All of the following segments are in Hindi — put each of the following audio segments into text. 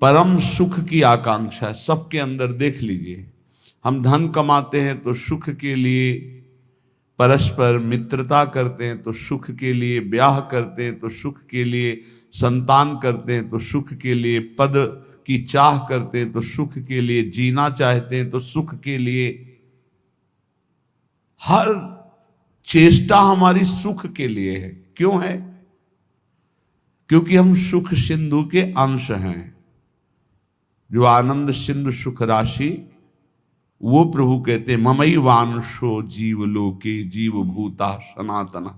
परम सुख की आकांक्षा है सबके अंदर। देख लीजिए, हम धन कमाते हैं तो सुख के लिए, परस्पर मित्रता करते हैं तो सुख के लिए, ब्याह करते हैं तो सुख के लिए, संतान करते हैं तो सुख के लिए, पद की चाह करते हैं तो सुख के लिए, जीना चाहते हैं तो सुख के लिए। हर चेष्टा हमारी सुख के लिए है। क्यों है? क्योंकि हम सुख सिंधु के अंश हैं। जो आनंद सिंधु सुख राशि, वो प्रभु कहते हैं ममई वांशो जीव लोके जीव भूता सनातन।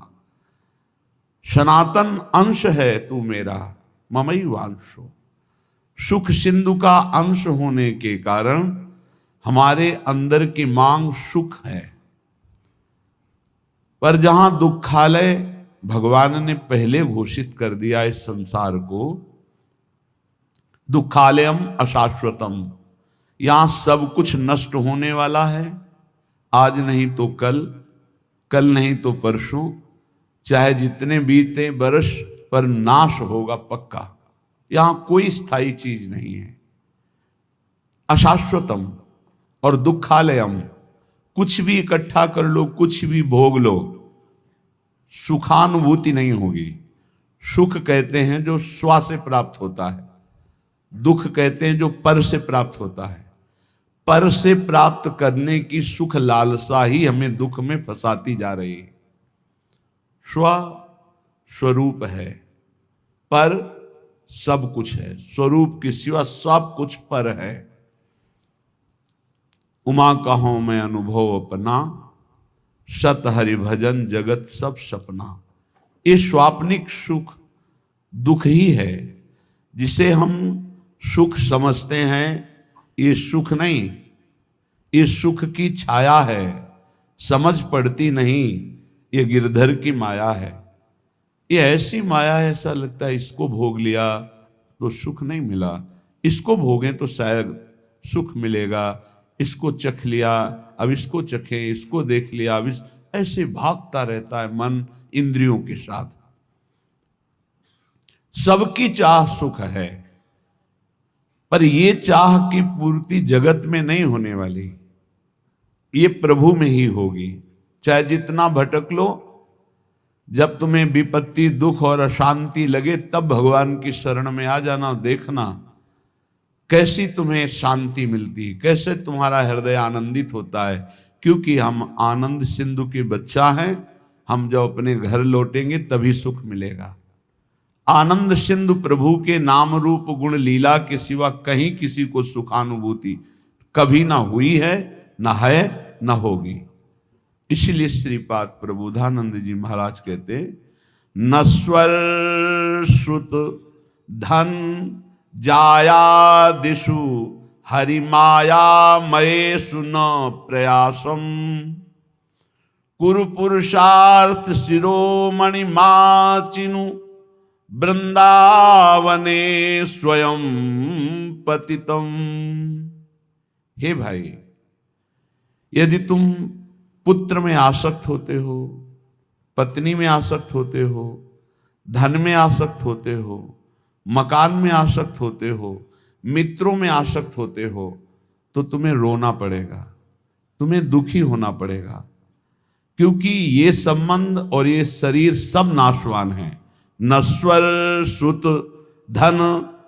सनातन अंश है तू मेरा, ममई वांशो। सुख सिंधु का अंश होने के कारण हमारे अंदर की मांग सुख है। पर जहां दुखालय भगवान ने पहले घोषित कर दिया इस संसार को, दुखालयम अशाश्वतम, यहां सब कुछ नष्ट होने वाला है। आज नहीं तो कल, कल नहीं तो परसों, चाहे जितने बीते बरस, पर नाश होगा पक्का। यहां कोई स्थायी चीज नहीं है। अशाश्वतम और दुखालयम, कुछ भी इकट्ठा कर लो, कुछ भी भोग लो, सुखानुभूति नहीं होगी। सुख कहते हैं जो स्व से प्राप्त होता है, दुख कहते हैं जो पर से प्राप्त होता है। पर से प्राप्त करने की सुख लालसा ही हमें दुख में फंसाती जा रही है। स्व स्वरूप है, पर सब कुछ है। स्वरूप के सिवा सब कुछ पर है। उमा कहो मैं अनुभव अपना, सत हरि भजन जगत सब सपना। ये स्वाप्निक सुख दुख ही है, जिसे हम सुख समझते हैं। ये सुख नहीं, ये सुख की छाया है, समझ पड़ती नहीं। ये गिरधर की माया है। ये ऐसी माया है, ऐसा लगता है इसको भोग लिया तो सुख नहीं मिला, इसको भोगें तो शायद सुख मिलेगा, इसको चख लिया अब इसको चखें, इसको देख लिया अब इस, ऐसे भागता रहता है मन इंद्रियों के साथ। सबकी चाह सुख है, पर ये चाह की पूर्ति जगत में नहीं होने वाली, ये प्रभु में ही होगी। चाहे जितना भटक लो, जब तुम्हें विपत्ति दुख और अशांति लगे तब भगवान की शरण में आ जाना। देखना कैसी तुम्हें शांति मिलती, कैसे तुम्हारा हृदय आनंदित होता है। क्योंकि हम आनंद सिंधु के बच्चा हैं। हम जब अपने घर लौटेंगे तभी सुख मिलेगा। आनंद सिंधु प्रभु के नाम रूप गुण लीला के सिवा कहीं किसी को सुखानुभूति कभी ना हुई है, ना है, ना होगी। इसलिए श्रीपाद प्रबोधानंद जी महाराज कहते, नस्वर श्रुत धन जाया दिशु हरि माया मयेषु न प्रयासम कुरु पुरुषार्थ शिरोमणि माचिनु वृंदावने स्वयं पतितम। हे भाई, यदि तुम पुत्र में आसक्त होते हो, पत्नी में आसक्त होते हो, धन में आसक्त होते हो, मकान में आसक्त होते हो, मित्रों में आसक्त होते हो, तो तुम्हें रोना पड़ेगा, तुम्हें दुखी होना पड़ेगा। क्योंकि ये संबंध और ये शरीर सब नाशवान है। नश्वर श्रुत धन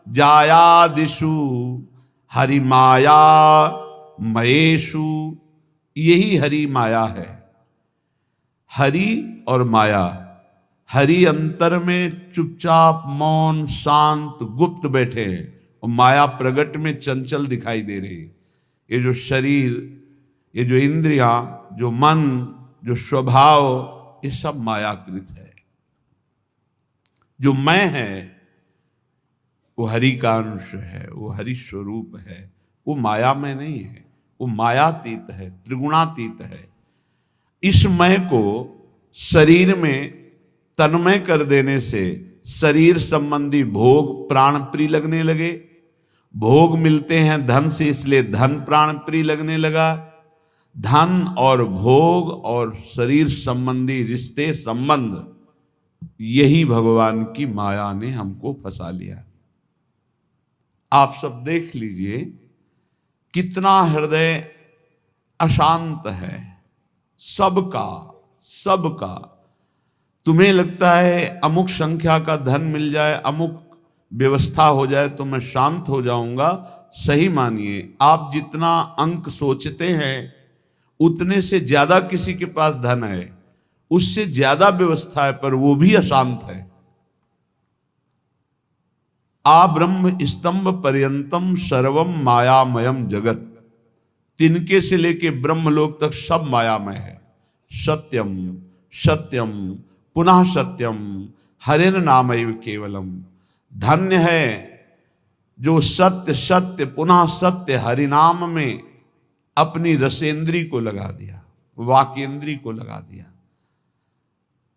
जायादिषु हरि माया मयेषु, यही हरि माया है। हरि और माया, हरि अंतर में चुपचाप मौन शांत गुप्त बैठे हैं, और माया प्रगट में चंचल दिखाई दे रही। ये जो शरीर, ये जो इंद्रियां, जो मन, जो स्वभाव, ये सब मायाकृत है। जो मैं है वो हरि का अंश है, वो हरि स्वरूप है, वो माया में नहीं है, वो मायातीत है, त्रिगुणातीत है। इस मैं को शरीर में तन्मय कर देने से शरीर संबंधी भोग प्राण प्रिय लगने लगे। भोग मिलते हैं धन से, इसलिए धन प्राण प्रिय लगने लगा। धन और भोग और शरीर संबंधी रिश्ते संबंध, यही भगवान की माया ने हमको फंसा लिया। आप सब देख लीजिए कितना हृदय अशांत है सबका सबका। तुम्हें लगता है अमुक संख्या का धन मिल जाए, अमुक व्यवस्था हो जाए तो मैं शांत हो जाऊंगा। सही मानिए, आप जितना अंक सोचते हैं उतने से ज्यादा किसी के पास धन है, उससे ज्यादा व्यवस्था है, पर वो भी अशांत है। आ ब्रह्म स्तंभ पर्यंतम सर्वम मायामयम जगत, तिनके से लेके ब्रह्मलोक तक सब मायामय है। सत्यम सत्यम पुनः सत्यम हरेन नामैव केवलम। धन्य है जो सत्य सत्य पुनः सत्य हरिनाम में अपनी रसेंद्री को लगा दिया, वाकेंद्री को लगा दिया।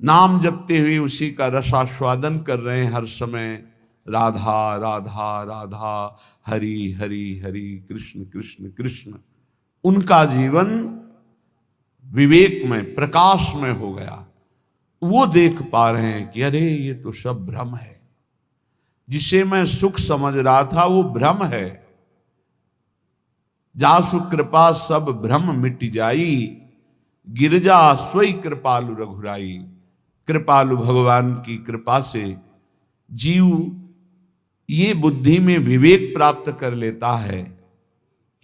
नाम जपते हुए उसी का रसास्वादन कर रहे हैं हर समय। राधा राधा राधा, हरि हरि हरि, कृष्ण कृष्ण कृष्ण। उनका जीवन विवेक में प्रकाश में हो गया। वो देख पा रहे हैं कि अरे ये तो सब भ्रम है, जिसे मैं सुख समझ रहा था वो भ्रम है। जासु कृपा सब भ्रम मिट जाई, गिरजा सोई कृपालु रघुराई। कृपालु भगवान की कृपा से जीव ये बुद्धि में विवेक प्राप्त कर लेता है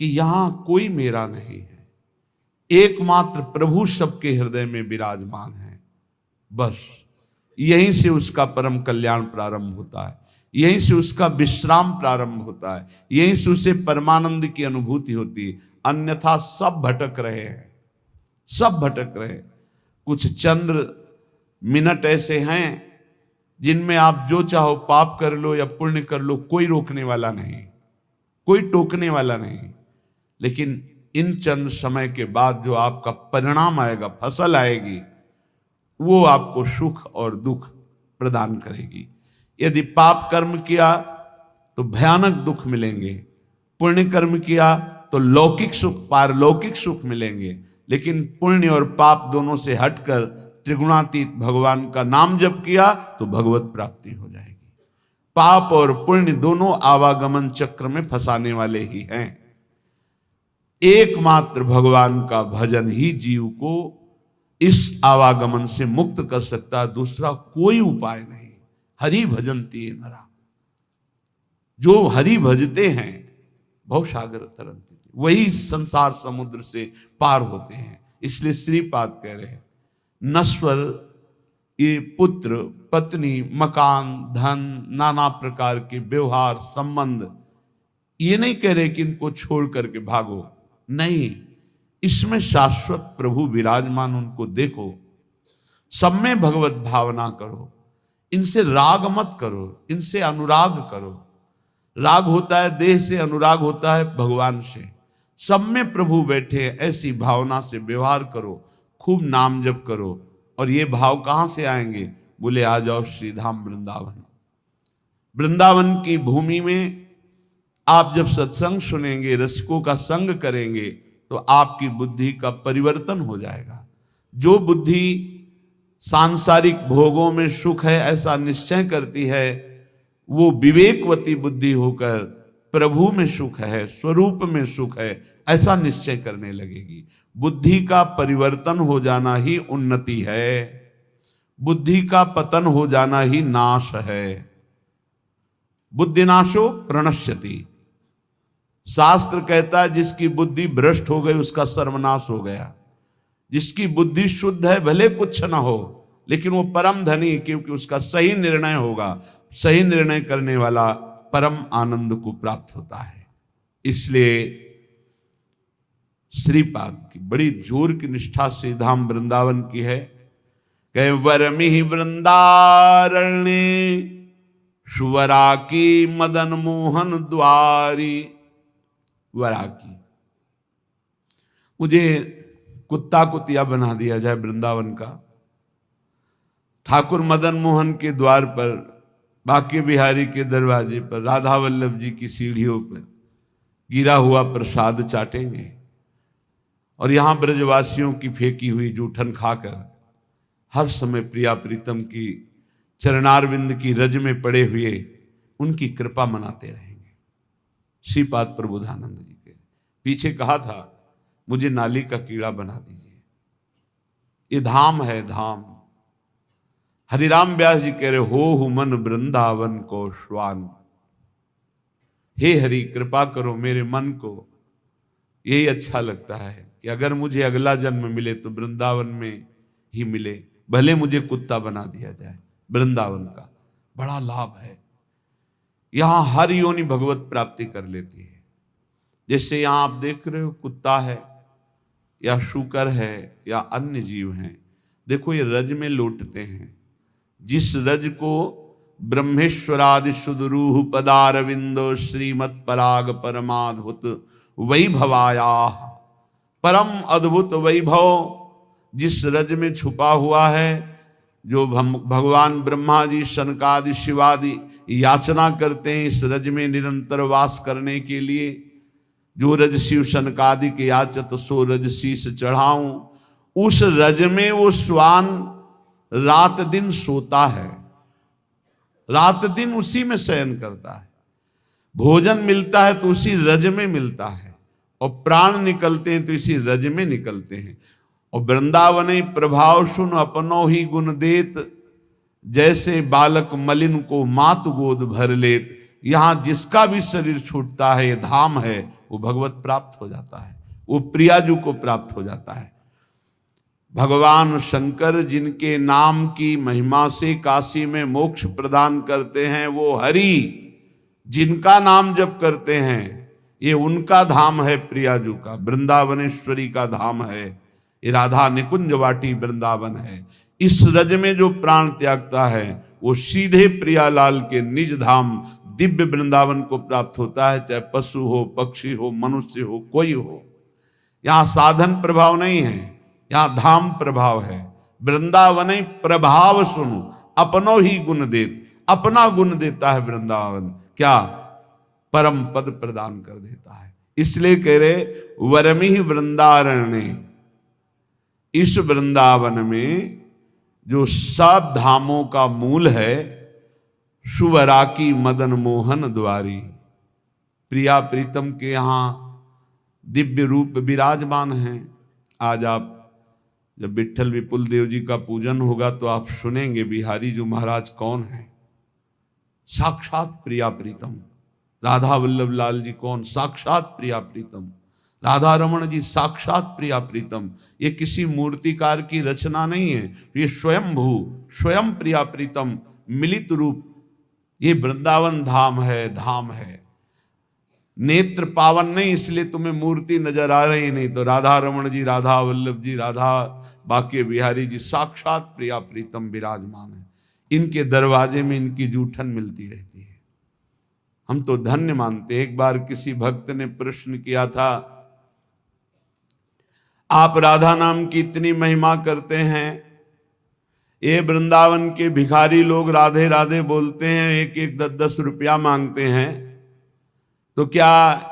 कि यहां कोई मेरा नहीं है, एकमात्र प्रभु सबके हृदय में विराजमान है। बस यहीं से उसका परम कल्याण प्रारंभ होता है, यहीं से उसका विश्राम प्रारंभ होता है, यहीं से उसे परमानंद की अनुभूति होती है। अन्यथा सब भटक रहे हैं, सब भटक रहे। कुछ चंद्र मिनट ऐसे हैं जिनमें आप जो चाहो पाप कर लो या पुण्य कर लो, कोई रोकने वाला नहीं, कोई टोकने वाला नहीं। लेकिन इन चंद समय के बाद जो आपका परिणाम आएगा, फसल आएगी, वो आपको सुख और दुख प्रदान करेगी। यदि पाप कर्म किया तो भयानक दुख मिलेंगे, पुण्य कर्म किया तो लौकिक सुख पारलौकिक सुख मिलेंगे। लेकिन पुण्य और पाप दोनों से हटकर त्रिगुणातीत भगवान का नाम जप किया तो भगवत प्राप्ति हो जाएगी। पाप और पुण्य दोनों आवागमन चक्र में फंसाने वाले ही हैं। एकमात्र भगवान का भजन ही जीव को इस आवागमन से मुक्त कर सकता है, दूसरा कोई उपाय नहीं। हरि भजन्ति नरा, जो हरि भजते हैं भवसागर तरंति, वही संसार समुद्र से पार होते हैं। इसलिए श्रीपाद कह रहे हैं नश्वर ये पुत्र पत्नी मकान धन नाना प्रकार के व्यवहार संबंध, ये नहीं कह रहे कि इनको छोड़ करके भागो, नहीं, इसमें शाश्वत प्रभु विराजमान, उनको देखो, सब में भगवत भावना करो, इनसे राग मत करो, इनसे अनुराग करो। राग होता है देह से, अनुराग होता है भगवान से। सब में प्रभु बैठे, ऐसी भावना से व्यवहार करो, खूब नाम जप करो। और ये भाव कहां से आएंगे? बोले आ जाओ श्रीधाम वृंदावन। वृंदावन की भूमि में आप जब सत्संग सुनेंगे, रसिकों का संग करेंगे, तो आपकी बुद्धि का परिवर्तन हो जाएगा। जो बुद्धि सांसारिक भोगों में सुख है ऐसा निश्चय करती है, वो विवेकवती बुद्धि होकर प्रभु में सुख है, स्वरूप में सुख है, ऐसा निश्चय करने लगेगी। बुद्धि का परिवर्तन हो जाना ही उन्नति है, बुद्धि का पतन हो जाना ही नाश है। बुद्धिनाशो प्रणश्यति, शास्त्र कहता है जिसकी बुद्धि भ्रष्ट हो गई उसका सर्वनाश हो गया। जिसकी बुद्धि शुद्ध है भले कुछ ना हो, लेकिन वो परम धनी, क्योंकि उसका सही निर्णय होगा। सही निर्णय करने वाला परम आनंद को प्राप्त होता है। इसलिए श्रीपाद की बड़ी जोर की निष्ठा से धाम वृंदावन की है। कहे वरमिहि वृंदारण्य सुवरा की मदन मोहन द्वारी। वरा की, मुझे कुत्ता कुतिया बना दिया जाए वृंदावन का। ठाकुर मदन मोहन के द्वार पर, बांके बिहारी के दरवाजे पर, राधा वल्लभ जी की सीढ़ियों पर गिरा हुआ प्रसाद चाटेंगे और यहां ब्रजवासियों की फेंकी हुई जूठन खाकर हर समय प्रिया प्रीतम की चरणारविंद की रज में पड़े हुए उनकी कृपा मनाते रहेंगे। श्रीपाद प्रबोधानंद जी के पीछे कहा था मुझे नाली का कीड़ा बना दीजिए, ये धाम है धाम। हरिराम व्यास जी कह रहे हो मन वृंदावन को श्वान, हे हरि कृपा करो मेरे मन को यही अच्छा लगता है कि अगर मुझे अगला जन्म मिले तो वृंदावन में ही मिले, भले मुझे कुत्ता बना दिया जाए। वृंदावन का बड़ा लाभ है, यहां हर योनि भगवत प्राप्ति कर लेती है। जैसे यहां आप देख रहे हो कुत्ता है या शूकर है या अन्य जीव हैं, देखो ये रज में लौटते हैं। जिस रज को ब्रह्मेश्वरादि सुदरूह पदारविंदो श्रीमत् पराग परमाद्भुत वैभवाया, परम अद्भुत वैभव जिस रज में छुपा हुआ है, जो भगवान ब्रह्मा जी शनकादि शिवादि याचना करते हैं इस रज में निरंतर वास करने के लिए। जो रज शिव शनकादि के याचत सो रज शीस चढ़ाऊं, उस रज में वो श्वान रात दिन सोता है, रात दिन उसी में शयन करता है। भोजन मिलता है तो उसी रज में मिलता है, और प्राण निकलते हैं तो इसी रज में निकलते हैं। और वृंदावन प्रभाव सुन अपनो ही गुण देत, जैसे बालक मलिन को मात गोद भर लेत। यहां जिसका भी शरीर छूटता है, ये धाम है, वो भगवत प्राप्त हो जाता है, वो प्रियाजू को प्राप्त हो जाता है। भगवान शंकर जिनके नाम की महिमा से काशी में मोक्ष प्रदान करते हैं, वो हरि जिनका नाम जप करते हैं, ये उनका धाम है प्रियाजू का, वृंदावनेश्वरी का धाम है। ये राधा निकुंज वाटी वृंदावन है। इस रज में जो प्राण त्यागता है वो सीधे प्रियालाल के निज धाम दिव्य वृंदावन को प्राप्त होता है, चाहे पशु हो, पक्षी हो, मनुष्य हो, कोई हो। यहां साधन प्रभाव नहीं है, यहां धाम प्रभाव है। वृंदावन प्रभाव सुनो अपनो ही गुण देत, अपना गुण देता है वृंदावन, क्या परम पद प्रदान कर देता है। इसलिए कह रहे वरमि वृंदारण्य, इस वृंदावन में जो सब धामों का मूल है, शुभराकी मदन मोहन द्वारी, प्रिया प्रीतम के यहाँ दिव्य रूप विराजमान हैं। आज आप जब विट्ठल विपुल देव जी का पूजन होगा तो आप सुनेंगे बिहारी जी महाराज कौन है, साक्षात प्रिया प्रीतम। राधा वल्लभ लाल जी कौन, साक्षात प्रिया प्रीतम। राधा रमण जी साक्षात प्रिया प्रीतम। ये किसी मूर्तिकार की रचना नहीं है, ये स्वयं भू स्वयं प्रिया प्रीतम मिलित रूप, ये वृंदावन धाम है, धाम है। नेत्र पावन नहीं इसलिए तुम्हें मूर्ति नजर आ रही नहीं, तो राधा रमण जी, राधा वल्लभ जी, राधा बाके बिहारी जी साक्षात प्रिया प्रीतम विराजमान है। इनके दरवाजे में इनकी जूठन मिलती रहती है, हम तो धन्य मानते। एक बार किसी भक्त ने प्रश्न किया था, आप राधा नाम की इतनी महिमा करते हैं, ये वृंदावन के भिखारी लोग राधे राधे बोलते हैं, एक एक 10-10 रुपया मांगते हैं, तो क्या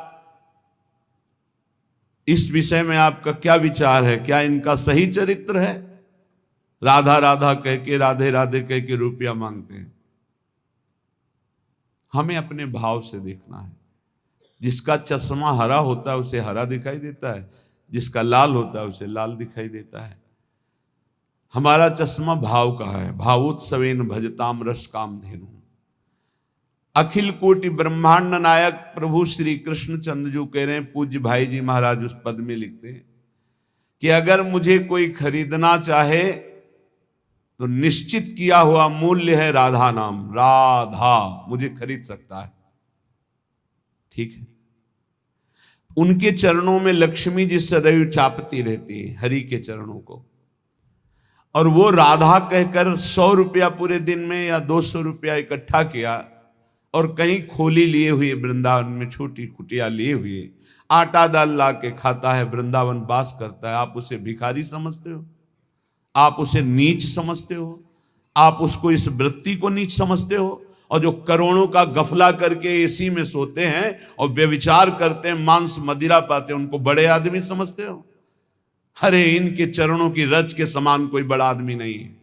इस विषय में आपका क्या विचार है? क्या इनका सही चरित्र है? राधा राधा कह के, राधे राधे कह के रुपया मांगते हैं। हमें अपने भाव से देखना है। जिसका चश्मा हरा होता है उसे हरा दिखाई देता है, जिसका लाल होता है उसे लाल दिखाई देता है। हमारा चश्मा भाव का है। भावोत्सवेन भजताम रस काम धेनु। अखिल कोटि ब्रह्मांड नायक प्रभु श्री कृष्ण चंद्र जो कह रहे हैं, पूज्य भाई जी महाराज उस पद में लिखते हैं कि अगर मुझे कोई खरीदना चाहे तो निश्चित किया हुआ मूल्य है राधा नाम। राधा मुझे खरीद सकता है, ठीक है। उनके चरणों में लक्ष्मी जी सदैव चापती रहती है, हरि के चरणों को, और वो राधा कहकर 100 रुपया पूरे दिन में या 200 रुपया इकट्ठा किया और कहीं खोली लिए हुए, वृंदावन में छोटी कुटिया लिए हुए आटा दाल ला के खाता है, वृंदावन वास करता है। आप उसे भिखारी समझते हो? आप उसे नीच समझते हो? आप उसको, इस वृत्ति को नीच समझते हो? और जो करोड़ों का गफला करके एसी में सोते हैं और व्यभिचार करते हैं, मांस मदिरा पाते हैं, उनको बड़े आदमी समझते हो? अरे इनके चरणों की रज के समान कोई बड़ा आदमी नहीं है।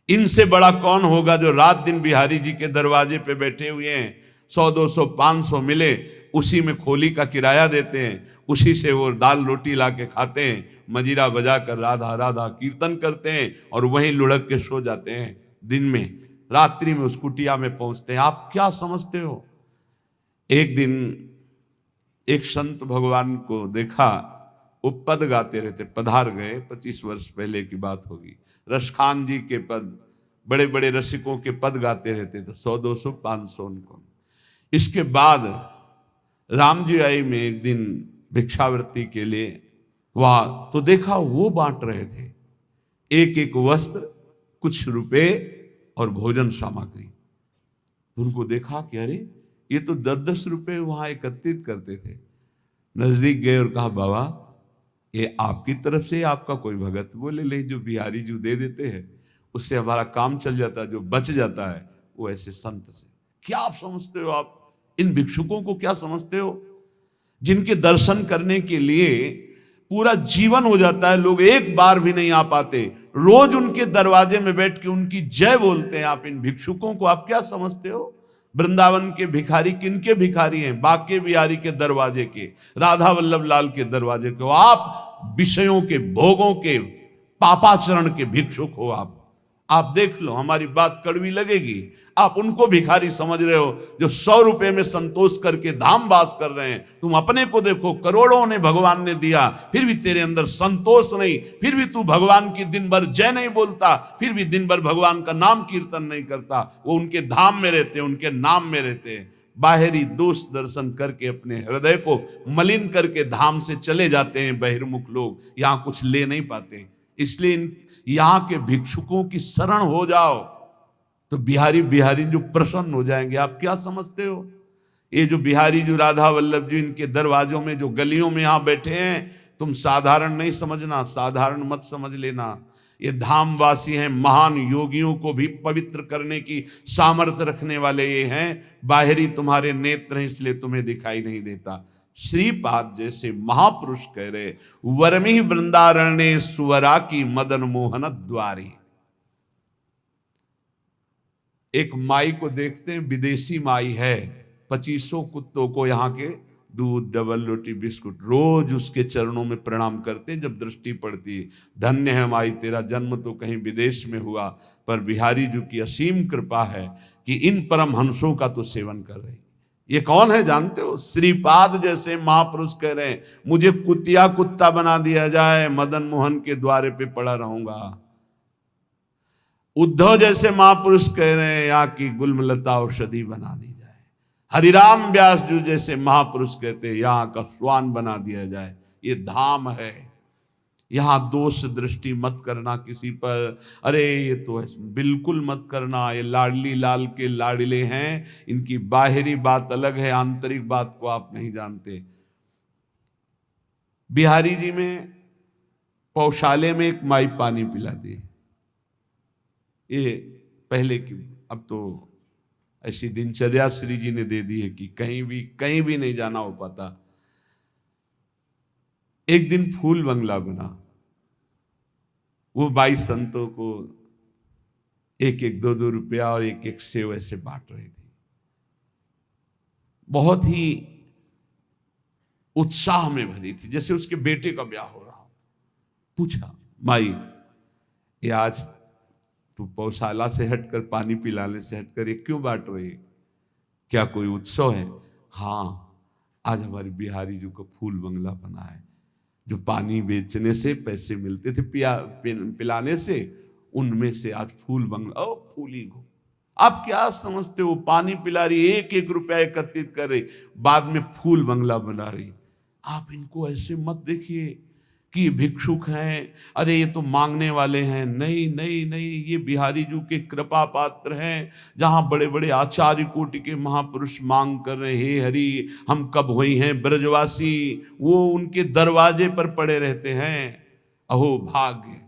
इनसे बड़ा कौन होगा जो रात दिन बिहारी जी के दरवाजे पे बैठे हुए हैं, 100, 200, 500 मिले उसी में खोली का किराया देते हैं, उसी से वो दाल रोटी ला के खाते हैं, मजीरा बजा कर राधा राधा कीर्तन करते हैं और वहीं लुढ़क के सो जाते हैं। दिन में रात्रि में उस कुटिया में पहुंचते हैं। आप क्या समझते हो? एक दिन एक संत भगवान को देखा, वो पद गाते रहते, पधार गए, 25 वर्ष पहले की बात होगी। रसखान जी के पद, बड़े बड़े रसिकों के पद गाते रहते थे, 100 200 500 उनको। इसके बाद राम जी आए में एक दिन भिक्षावृत्ति के लिए वहां, तो देखा वो बांट रहे थे एक एक वस्त्र, कुछ रुपए और भोजन सामग्री। तो उनको देखा कि अरे ये तो 10-10 रुपए वहां एकत्रित करते थे। नजदीक गए और कहा बाबा ये आपकी तरफ से आपका कोई भगत? बोले ले, जो बिहारी जी दे देते हैं उससे हमारा काम चल जाता है, जो बच जाता है वो ऐसे संत से। क्या आप समझते हो? आप इन भिक्षुकों को क्या समझते हो, जिनके दर्शन करने के लिए पूरा जीवन हो जाता है, लोग एक बार भी नहीं आ पाते, रोज उनके दरवाजे में बैठ के उनकी जय बोलते हैं। आप इन भिक्षुकों को आप क्या समझते हो? वृंदावन के भिखारी किनके भिखारी हैं? बाके बिहारी के दरवाजे के, राधा वल्लभ लाल के दरवाजे के। आप विषयों के, भोगों के, पापाचरण के भिक्षुक हो। आप देख लो, हमारी बात कड़वी लगेगी, आप उनको भिखारी समझ रहे हो जो 100 रुपए में संतोष करके धाम वास कर रहे हैं। तुम अपने को देखो, करोड़ों ने भगवान ने दिया, फिर भी तेरे अंदर संतोष नहीं, फिर भी तू भगवान की दिन भर जय नहीं बोलता, फिर भी दिन भर भगवान का नाम कीर्तन नहीं करता। वो उनके धाम में रहते, उनके नाम में रहते हैं। बाहरी दोष दर्शन करके अपने हृदय को मलिन करके धाम से चले जाते हैं बहिर्मुख लोग, यहाँ कुछ ले नहीं पाते। इसलिए यहाँ के भिक्षुकों की शरण हो जाओ तो बिहारी बिहारी जो प्रसन्न हो जाएंगे। आप क्या समझते हो? ये जो बिहारी, जो राधा वल्लभ जी, इनके दरवाजों में, जो गलियों में यहाँ बैठे हैं, तुम साधारण नहीं समझना, साधारण मत समझ लेना। ये धामवासी हैं, महान योगियों को भी पवित्र करने की सामर्थ्य रखने वाले ये हैं। बाहरी तुम्हारे नेत्र हैं इसलिए तुम्हें दिखाई नहीं देता। श्रीपाद जैसे महापुरुष कह रहे, वर्मी वृंदारण्य सुवरा की मदन मोहन द्वारी। एक माई को देखते हैं, विदेशी माई है, 2500 कुत्तों को यहाँ के दूध, डबल रोटी, बिस्कुट, रोज उसके चरणों में प्रणाम करते हैं। जब दृष्टि पड़ती है, धन्य है माई, तेरा जन्म तो कहीं विदेश में हुआ, पर बिहारी जी की असीम कृपा है कि इन परम हंसों का तो सेवन कर रही। ये कौन है जानते हो? श्रीपाद जैसे महापुरुष कह रहे हैं, मुझे कुतिया कुत्ता बना दिया जाए, मदन मोहन के द्वारे पे पड़ा रहूंगा। उद्धव जैसे महापुरुष कह रहे हैं, यहाँ की गुलमलता औषधि बना दी जाए। हरिराम व्यास जी जैसे महापुरुष कहते हैं, यहाँ का स्वान बना दिया जाए। ये धाम है, यहाँ दोष दृष्टि मत करना किसी पर। अरे ये तो है, बिल्कुल मत करना। ये लाडली लाल के लाडले हैं, इनकी बाहरी बात अलग है, आंतरिक बात को आप नहीं जानते। बिहारी जी में पौशाले में एक माई पानी पिलाती है। ये पहले की, अब तो ऐसी दिनचर्या श्री जी ने दे दी है कि कहीं भी नहीं जाना हो पाता। एक दिन फूल बंगला बना, वो 22 संतों को 1-1 2-2 रुपया और 1-1 सेव ऐसे बांट रही थी। बहुत ही उत्साह में भरी थी, जैसे उसके बेटे का ब्याह हो रहा हो। पूछा, माई ये आज तू पौशाला से हटकर, पानी पिलाने से हटकर ये क्यों बांट रही है? क्या कोई उत्सव है? हाँ, आज हमारे बिहारी जी को फूल बंगला बना है। जो पानी बेचने से पैसे मिलते थे पिलाने से, उनमें से आज फूल बंगला। ओ फूली घूम, आप क्या समझते हो? पानी पिला रही, 1-1 रुपया एकत्रित कर रही, बाद में फूल बंगला बना रही। आप इनको ऐसे मत देखिए कि भिक्षुक हैं, अरे ये तो मांगने वाले हैं। नहीं नहीं नहीं, ये बिहारी जी के कृपा पात्र हैं। जहाँ बड़े बड़े आचार्य कोटि के महापुरुष मांग कर रहे, हे हरि हम कब हुई हैं ब्रजवासी, वो उनके दरवाजे पर पड़े रहते हैं। अहो भाग्य,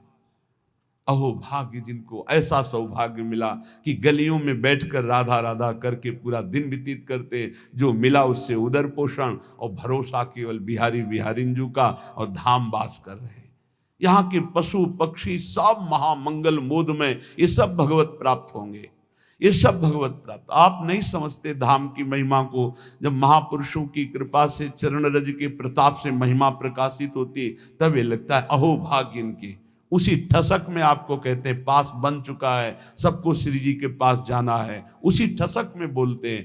अहो भाग्य जिनको ऐसा सौभाग्य मिला कि गलियों में बैठकर राधा राधा करके पूरा दिन व्यतीत करते। जो मिला उससे उदर पोषण और भरोसा केवल बिहारी बिहारिंजू का, और धाम वास कर रहे। यहाँ के पशु पक्षी सब महामंगल मोद में, ये सब भगवत प्राप्त होंगे। ये सब भगवत प्राप्त। आप नहीं समझते धाम की महिमा को। जब महापुरुषों की कृपा से, चरण रज के प्रताप से महिमा प्रकाशित होती है, तब ये लगता है अहो भाग्य इनके। उसी ठसक में आपको कहते हैं पास बन चुका है, सबको श्री जी के पास जाना है, उसी ठसक में बोलते हैं।